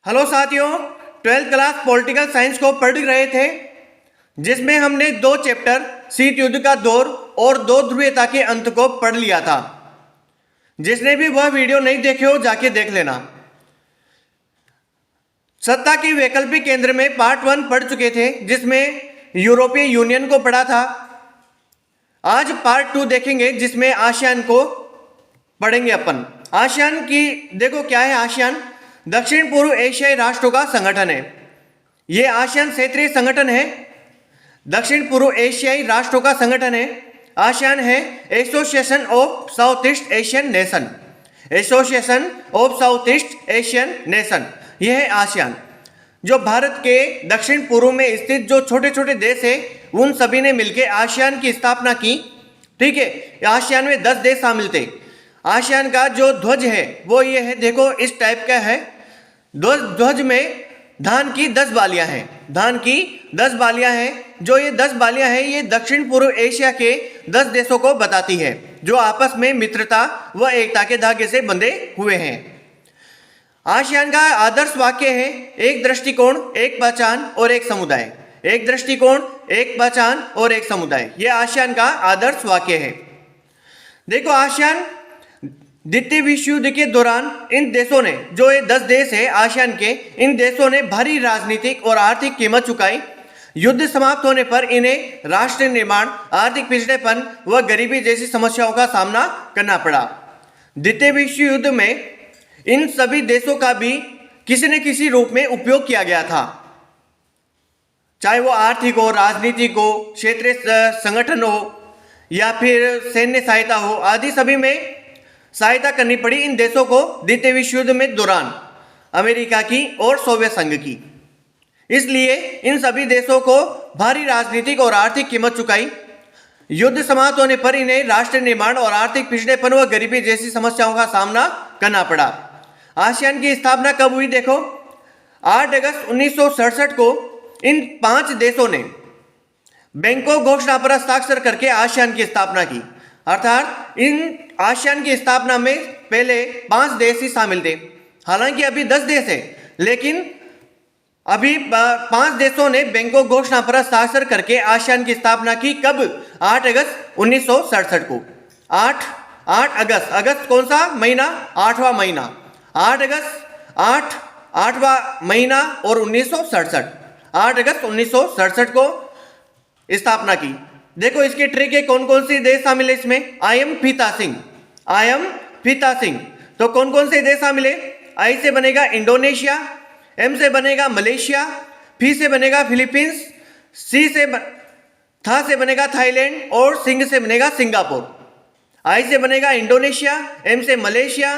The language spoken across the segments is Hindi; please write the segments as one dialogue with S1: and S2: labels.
S1: हेलो साथियों, 12th क्लास पॉलिटिकल साइंस को पढ़ रहे थे, जिसमें हमने 2 चैप्टर शीत युद्ध का दौर और 2 ध्रुवीयता के अंत को पढ़ लिया था। जिसने भी वह वीडियो नहीं देखे हो जाके देख लेना। सत्ता के वैकल्पिक केंद्र में पार्ट 1 पढ़ चुके थे, जिसमें यूरोपीय यूनियन को पढ़ा था। आज पार्ट 2 देखेंगे, जिसमें आसियान को पढ़ेंगे अपन। आसियान की देखो क्या है। आसियान दक्षिण पूर्व एशियाई राष्ट्रों का संगठन है। यह आसियान क्षेत्रीय संगठन है, दक्षिण पूर्व एशियाई राष्ट्रों का संगठन है। आसियान है association of south east Asian nation, association of south east Asian nation. यह है आसियान, जो भारत के दक्षिण पूर्व में स्थित जो छोटे छोटे देश है, उन सभी ने मिलकर आसियान की स्थापना की। ठीक है, आसियान में 10 देश शामिल थे। आसियान का जो ध्वज है वो ये है, देखो इस टाइप का है। ध्वज में धान की 10 बालियां हैं, धान की 10 बालियां हैं। जो ये 10 बालियां हैं, ये दक्षिण पूर्व एशिया के 10 देशों को बताती है, जो आपस में मित्रता व एकता के धागे से बंधे हुए हैं। आसियान का आदर्श वाक्य है, एक दृष्टिकोण, एक पहचान और एक समुदाय। एक दृष्टिकोण, एक पहचान और एक समुदाय, यह आसियान का आदर्श वाक्य है। देखो, आसियान द्वितीय विश्व युद्ध के दौरान इन देशों ने, जो ये 10 देश है आसियान के, इन देशों ने भारी राजनीतिक और आर्थिक कीमत चुकाई। युद्ध समाप्त होने पर इन्हें राष्ट्र निर्माण, आर्थिक पिछड़ेपन व गरीबी जैसी समस्याओं का सामना करना पड़ा। द्वितीय विश्व युद्ध में इन सभी देशों का भी किसी न किसी रूप में उपयोग किया गया था, चाहे वो आर्थिक हो, राजनीतिक हो, क्षेत्रीय संगठन हो या फिर सैन्य सहायता हो, आदि सभी में सहायता करनी पड़ी इन देशों को द्वितीय विश्व युद्ध में दौरान, अमेरिका की और सोवियत संघ की। इसलिए इन सभी देशों को भारी राजनीतिक और आर्थिक कीमत चुकाई। युद्ध समाप्त होने पर इन्हें राष्ट्र निर्माण और आर्थिक पिछड़ेपन व गरीबी जैसी समस्याओं का सामना करना पड़ा। आसियान की स्थापना कब हुई? देखो, 8 अगस्त 1967 को इन 5 देशों ने बैंकॉक घोषणा पर हस्ताक्षर करके आसियान की स्थापना की। अर्थात इन आसियान की स्थापना में पहले 5 देश ही शामिल थे। हालांकि अभी 10 देश है, लेकिन अभी 5 देशों ने बैंकॉक घोषणा पर हस्ताक्षर करके आसियान की स्थापना की। कब? 8 अगस्त 1967 को। 8 अगस्त, अगस्त कौन सा महीना? 8वां महीना। 8 अगस्त, 8वां महीना और 1967, 8 अगस्त 1967 को स्थापना की। देखो, इसकी ट्रिक है, कौन कौन सी देश शामिल है इसमें? आई एम फीता सिंह, आई एम फीता सिंह। तो कौन कौन से देश शामिल है? आई से बनेगा इंडोनेशिया, एम से बनेगा मलेशिया, फी से बनेगा फिलीपींस, सी से था से बनेगा थाईलैंड और सिंह से बनेगा सिंगापुर। आई से बनेगा इंडोनेशिया, एम से मलेशिया,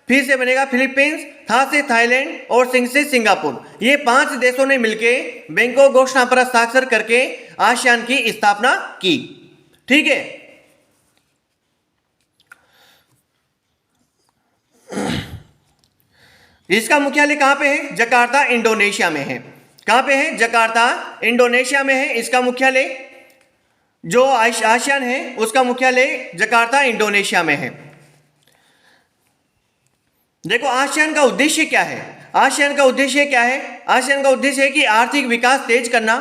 S1: फी से बनेगा फिलीपींस, था से थाईलैंड और सिंह से सिंगापुर। ये 5 देशों ने मिलकर बैंकॉक घोषणा पर हस्ताक्षर करके आसियान की स्थापना की। ठीक है, इसका मुख्यालय कहां पे है? जकार्ता, इंडोनेशिया में है। कहां पे है? जकार्ता, इंडोनेशिया में है इसका मुख्यालय। जो आसियान है उसका मुख्यालय जकार्ता, इंडोनेशिया में है। देखो, आसियान का उद्देश्य क्या है? आसियान का उद्देश्य क्या है? आसियान का उद्देश्य है कि आर्थिक विकास तेज करना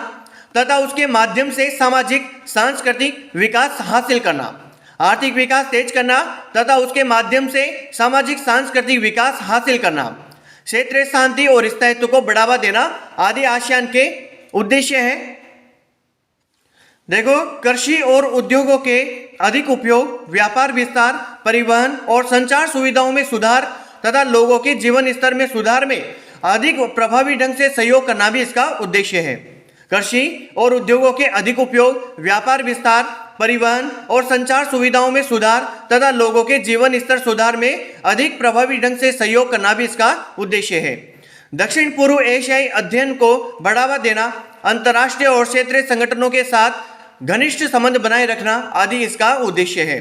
S1: तथा उसके माध्यम से सामाजिक सांस्कृतिक विकास हासिल करना। आर्थिक विकास तेज करना तथा उसके माध्यम से सामाजिक सांस्कृतिक विकास हासिल करना, क्षेत्रीय शांति और स्थायित्व को बढ़ावा देना आदि आसियान के उद्देश्य हैं। देखो, कृषि और उद्योगों के अधिक उपयोग, व्यापार विस्तार, परिवहन और संचार सुविधाओं में सुधार तथा लोगों के जीवन स्तर में सुधार में अधिक प्रभावी ढंग से सहयोग करना भी इसका उद्देश्य है। कृषि और उद्योगों के अधिक उपयोग, व्यापार विस्तार, परिवहन और संचार सुविधाओं में सुधार तथा लोगों के जीवन स्तर सुधार में अधिक प्रभावी ढंग से सहयोग करना भी इसका उद्देश्य है। दक्षिण पूर्व एशियाई अध्ययन को बढ़ावा देना, अंतर्राष्ट्रीय और क्षेत्रीय संगठनों के साथ घनिष्ठ संबंध बनाए रखना आदि इसका उद्देश्य है।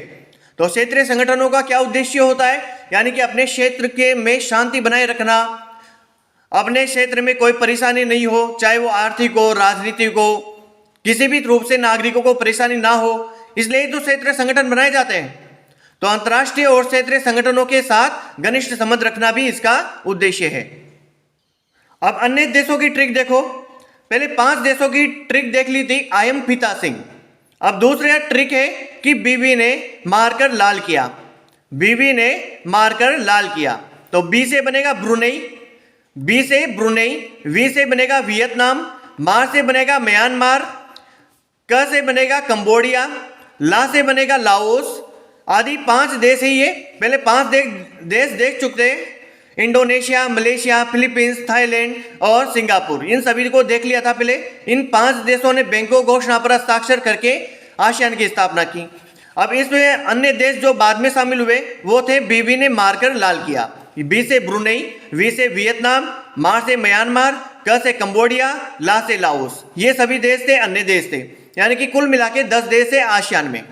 S1: तो क्षेत्रीय संगठनों का क्या उद्देश्य होता है? यानी कि अपने क्षेत्र के में शांति बनाए रखना, अपने क्षेत्र में कोई परेशानी नहीं हो, चाहे वो आर्थिक हो, राजनीतिक हो, किसी भी रूप से नागरिकों को परेशानी ना हो, इसलिए तो क्षेत्रीय संगठन बनाए जाते हैं। तो अंतर्राष्ट्रीय और क्षेत्रीय संगठनों के साथ घनिष्ठ संबंध रखना भी इसका उद्देश्य है। अब अन्य देशों की ट्रिक देखो। पहले 5 देशों की ट्रिक देख ली थी, आई एम फीता सिंह। अब दूसरा ट्रिक है कि बीबी ने मारकर लाल किया, बीबी ने मारकर लाल किया। तो बी से बनेगा ब्रुनेई, बी से ब्रुनेई, वी से बनेगा वियतनाम, मार से बनेगा म्यांमार, क से बनेगा कंबोडिया, ला से बनेगा लाओस। आदि 5 देश है ये। पहले 5 देश देख चुके हैं, इंडोनेशिया, मलेशिया, फिलीपींस, थाईलैंड और सिंगापुर। इन सभी को देख लिया था पहले। इन 5 देशों ने बैंकॉक घोषणा पर हस्ताक्षर करके आसियान की स्थापना की। अब इसमें अन्य देश जो बाद में शामिल हुए वो थे बीबी ने मारकर लाल किया, बी से ब्रुनेई, वी से वियतनाम, मार से म्यांमार, क से कंबोडिया, ला से लाओस। ये सभी देश थे, अन्य देश थे। यानी कि कुल मिला के 10 देश है आसियान में।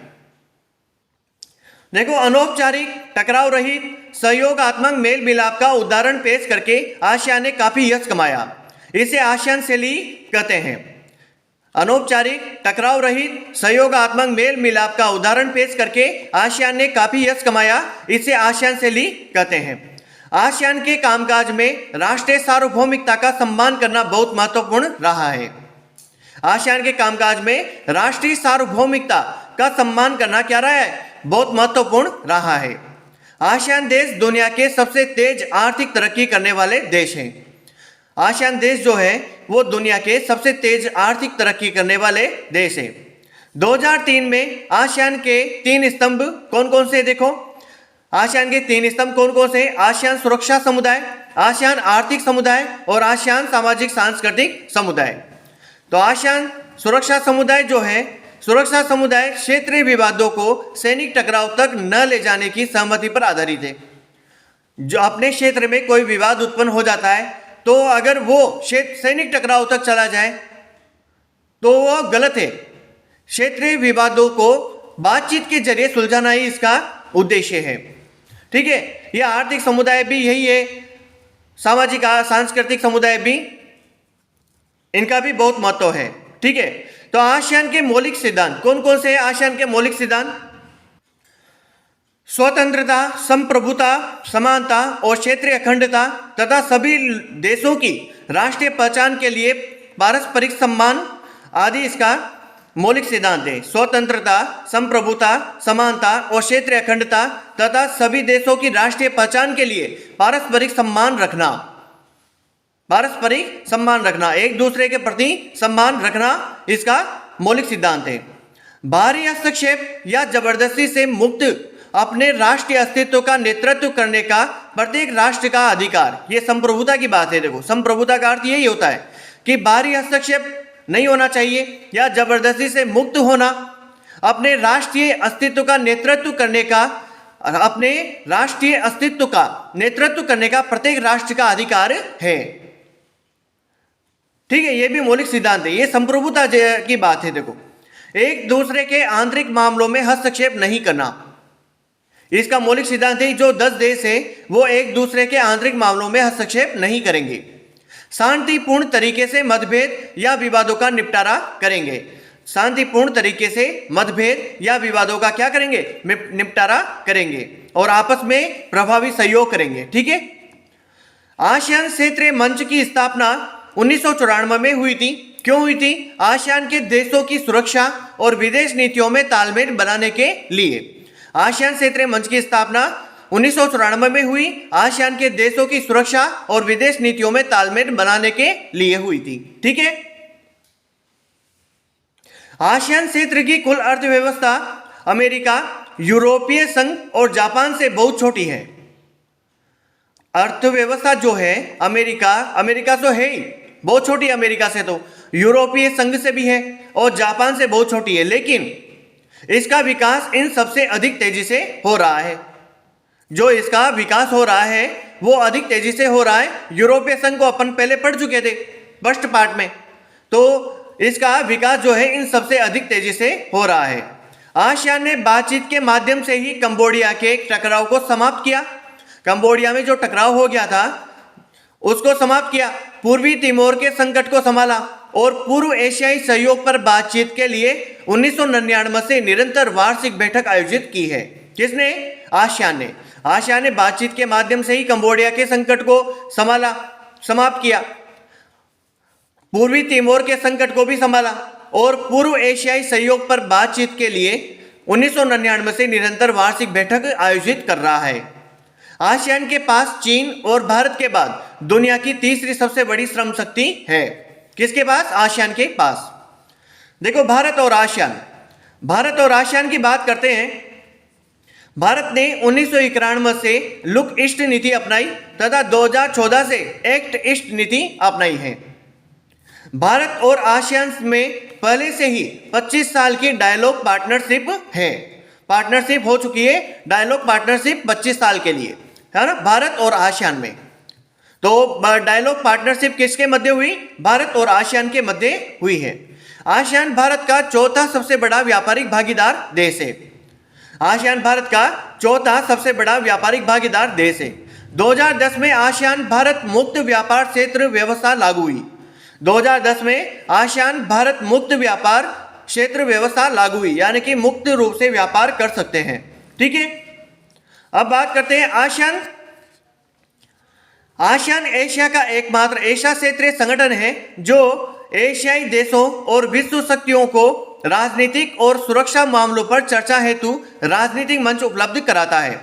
S1: देखो, अनौपचारिक, टकराव रहित, सहयोगात्मक मेल मिलाप का उदाहरण पेश करके आसियान ने काफी यश कमाया। इसे आसियान शैली कहते हैं। अनौपचारिक, टकराव रहित, सहयोगात्मक मेल मिलाप का उदाहरण पेश करके आसियान ने काफी यश कमाया। इसे आसियान शैली कहते हैं। आसियान के कामकाज में राष्ट्रीय सार्वभौमिकता का सम्मान करना बहुत महत्वपूर्ण रहा है। आसियान के कामकाज में राष्ट्रीय सार्वभौमिकता का सम्मान करना क्या रहा है? बहुत महत्वपूर्ण रहा है। आसियान देश दुनिया के सबसे तेज आर्थिक तरक्की करने वाले देश हैं। आसियान देश जो है वो दुनिया के सबसे तेज आर्थिक तरक्की करने वाले देश हैं। 2003 में आसियान के 3 स्तंभ कौन कौन से? देखो, आसियान के 3 स्तंभ कौन कौन से? आसियान सुरक्षा समुदाय, आसियान आर्थिक समुदाय और आसियान सामाजिक सांस्कृतिक समुदाय। तो आसियान सुरक्षा समुदाय जो है, सुरक्षा समुदाय क्षेत्रीय विवादों को सैनिक टकराव तक न ले जाने की सहमति पर आधारित है। जो अपने क्षेत्र में कोई विवाद उत्पन्न हो जाता है तो अगर वो सैनिक टकराव तक चला जाए तो वो गलत है। क्षेत्रीय विवादों को बातचीत के जरिए सुलझाना ही इसका उद्देश्य है। ठीक है, यह आर्थिक समुदाय भी यही है, सामाजिक सांस्कृतिक समुदाय भी, इनका भी बहुत महत्व है। ठीक है, तो आसियान के मौलिक सिद्धांत कौन कौन से हैं? आसियान के मौलिक सिद्धांत स्वतंत्रता, संप्रभुता, समानता और क्षेत्रीय अखंडता तथा सभी देशों की राष्ट्रीय पहचान के लिए पारस्परिक सम्मान आदि इसका मौलिक सिद्धांत है। स्वतंत्रता, संप्रभुता, समानता और क्षेत्रीय अखंडता तथा सभी देशों की राष्ट्रीय पहचान के लिए पारस्परिक सम्मान रखना, पारस्परिक सम्मान रखना, एक दूसरे के प्रति सम्मान रखना इसका मौलिक सिद्धांत है। बाहरी हस्तक्षेप या जबरदस्ती से मुक्त अपने राष्ट्रीय अस्तित्व का नेतृत्व करने का प्रत्येक राष्ट्र का अधिकार, ये संप्रभुता की बात है। देखो, संप्रभुता का अर्थ यही होता है कि बाहरी हस्तक्षेप नहीं होना चाहिए या जबरदस्ती से मुक्त होना, अपने राष्ट्रीय अस्तित्व का नेतृत्व करने का, अपने राष्ट्रीय अस्तित्व का नेतृत्व करने का प्रत्येक राष्ट्र का अधिकार है। ठीक है, ये भी मौलिक सिद्धांत है, ये संप्रभुता की बात है। देखो, एक दूसरे के आंतरिक मामलों में हस्तक्षेप नहीं करना, इसका मौलिक सिद्धांत है। जो 10 देश है वो एक दूसरे के आंतरिक मामलों में हस्तक्षेप नहीं करेंगे, शांतिपूर्ण तरीके से मतभेद या विवादों का निपटारा करेंगे। शांतिपूर्ण तरीके से मतभेद या विवादों का क्या करेंगे? निपटारा करेंगे और आपस में प्रभावी सहयोग करेंगे। ठीक है, आसियान क्षेत्रीय मंच की स्थापना 1994 में हुई थी। क्यों हुई थी? आसियान के देशों की सुरक्षा और विदेश नीतियों में तालमेल बनाने के लिए। आसियान क्षेत्रीय मंच की स्थापना 1994 में हुई, आसियान के देशों की सुरक्षा और विदेश नीतियों में तालमेल बनाने के लिए हुई थी। ठीक है, आसियान क्षेत्र की कुल अर्थव्यवस्था अमेरिका, यूरोपीय संघ और जापान से बहुत छोटी है। अर्थव्यवस्था जो है अमेरिका तो है ही, बहुत छोटी है अमेरिका से, तो यूरोपीय संघ से भी है और जापान से बहुत छोटी है, लेकिन इसका विकास इन सबसे अधिक तेजी से हो रहा है। जो इसका विकास हो रहा है वो अधिक तेजी से हो रहा है। यूरोपीय संघ को अपन पहले पढ़ चुके थे फर्स्ट पार्ट में, तो इसका विकास जो है इन सबसे अधिक तेजी से हो रहा है। आसियान ने बातचीत के माध्यम से ही कंबोडिया के टकराव को समाप्त किया। कंबोडिया में जो टकराव हो गया था उसको समाप्त किया, पूर्वी तिमोर के संकट को संभाला और पूर्व एशियाई सहयोग पर बातचीत के लिए 1999 से निरंतर वार्षिक बैठक आयोजित की है। किसने? आसियान ने। आसियान ने बातचीत के माध्यम से ही कंबोडिया के संकट को संभाला, समाप्त किया। पूर्वी तिमोर के संकट को भी संभाला और पूर्व एशियाई सहयोग पर बातचीत के लिए 1999 से निरंतर वार्षिक बैठक आयोजित कर रहा है। आसियान के पास चीन और भारत के बाद दुनिया की तीसरी सबसे बड़ी श्रम शक्ति है। किसके पास? आसियान के पास। देखो भारत और आसियान की बात करते हैं। भारत ने 1991 से लुक ईस्ट नीति अपनाई तथा 2014 से एक्ट ईस्ट नीति अपनाई है। भारत और आसियान में पहले से ही 25 साल की डायलॉग पार्टनरशिप है। पार्टनरशिप हो चुकी है, डायलॉग पार्टनरशिप 25 साल के लिए, है ना, भारत और आसियान में। तो डायलॉग पार्टनरशिप किसके मध्य हुई? भारत और आसियान के मध्य हुई है। आसियान भारत का चौथा सबसे बड़ा व्यापारिक भागीदार देश है। आसियान भारत का चौथा सबसे बड़ा व्यापारिक भागीदार देश है। 2010 में आसियान भारत मुक्त व्यापार क्षेत्र व्यवस्था लागू हुई। 2010 में आसियान भारत मुक्त व्यापार क्षेत्र व्यवस्था लागू हुई, यानी कि मुक्त रूप से व्यापार कर सकते हैं। ठीक है, अब बात करते हैं आसियान। आसियान एशिया का एकमात्र ऐसा क्षेत्रीय संगठन है जो एशियाई देशों और विश्व शक्तियों को राजनीतिक और सुरक्षा मामलों पर चर्चा हेतु राजनीतिक मंच उपलब्ध कराता है।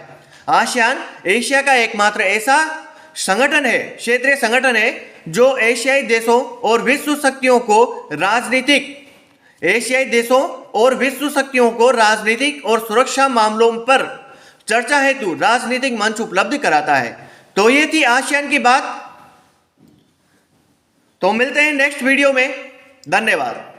S1: आसियान एशिया का एकमात्र ऐसा संगठन है, क्षेत्रीय संगठन है, जो एशियाई देशों और विश्व शक्तियों को राजनीतिक और सुरक्षा मामलों पर चर्चा हेतु राजनीतिक मंच उपलब्ध कराता है। तो ये थी आसियान की बात। तो मिलते हैं नेक्स्ट वीडियो में। धन्यवाद।